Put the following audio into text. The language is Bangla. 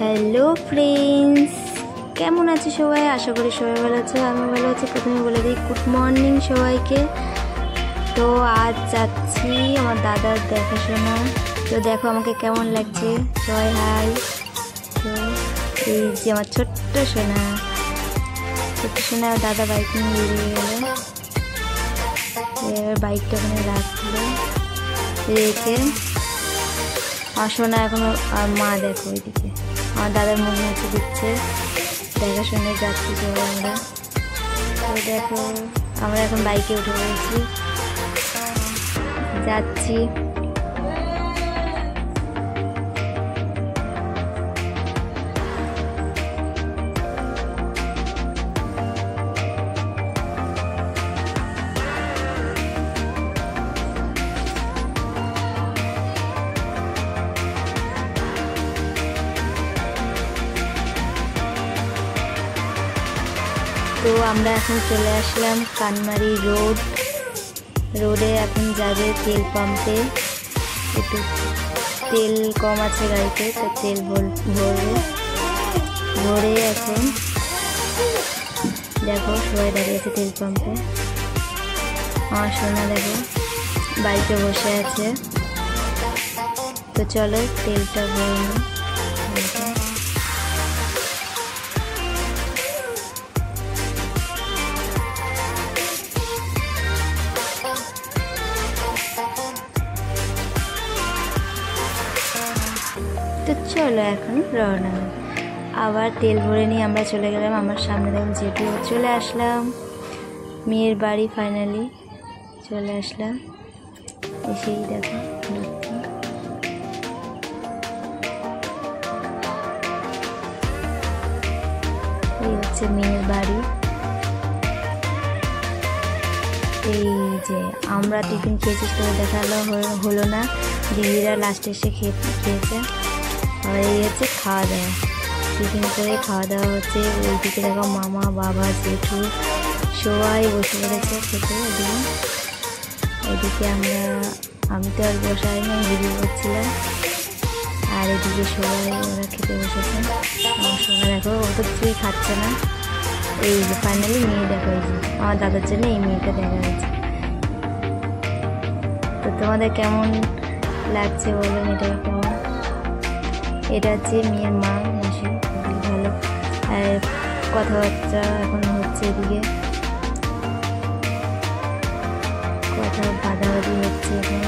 হ্যালো ফ্রেন্ডস, কেমন আছে সবাই? আশা করি সবাই ভালো আছে, আমি ভালো আছি। প্রথমে বলে দিই গুড মর্নিং সবাইকে। তো আজ যাচ্ছি আমার দাদার দেখাশোনা। তো দেখো আমাকে কেমন লাগছে, সবাই হাই। তো এই যে আমার ছোট্ট সোনা দাদা বাইক নিয়ে বেরিয়ে গেল। এবার বাইকটা ওখানে রাখলো, রেখে আমার সোনা এখন আর মা দেখো ওইদিকে আমার দাদার মুখ মুছে দিচ্ছে, দেখাশোনায় যাচ্ছি সবাই আমরা। তো দেখো আমরা এখন বাইকে উঠে পড়েছি, যাচ্ছি। তো আমরা এখন চলে আসলাম কানমারি রোডে। এখন যাবে তেল পাম্পে, একটু তেল কম আছে গাড়িতে, তো তেল ভরে এখন দেখো সবাই দাঁড়িয়ে আছে তেল পাম্পে। আমার সোনা দেখো বাড়িতে বসে আছে। তো চলো তেলটা ভরে নিই। তো চলো এখন রওনা, আবার তেল ভরে নিয়ে আমরা চলে গেলাম। আমার সামনে দেখো জেঠু, চলে আসলাম মেয়ের বাড়ি। ফাইনালি চলে আসলাম, এসেই দেখো এই হচ্ছে মেয়ের বাড়ি। এই যে আমরা টিফিন খেয়েছি, তো দেখালো হলো না, দিদিরা লাস্টে এসে খেয়েছে। আর এই হচ্ছে খাওয়া দাওয়া, টিফিন করে খাওয়া দাওয়া হচ্ছে। ওইদিকে দেখো মামা, বাবা, জেঠু সবাই বসে পড়েছে খেতে। ওইদিকে আমি তো আর বসাইনি, ভিডিও করছিলাম। আর এদিকে সবাই ওরা খেতে বসেছে। আমার সবাই দেখো ও তো কিছুই খাচ্ছে না। এই যে ফাইনালি মেয়ে দেখা হয়েছে, আমার দাদার জন্য এই মেয়েটা দেখা হয়েছে। তো তোমাদের কেমন লাগছে বলো, মেয়েটাকে কেমন? এটা হচ্ছে মেয়ের মা, মাসি, ভালো। আর কথাবার্তা এখন হচ্ছে, এদিকে কথা বাঁধাবাঁধি হচ্ছে এখন।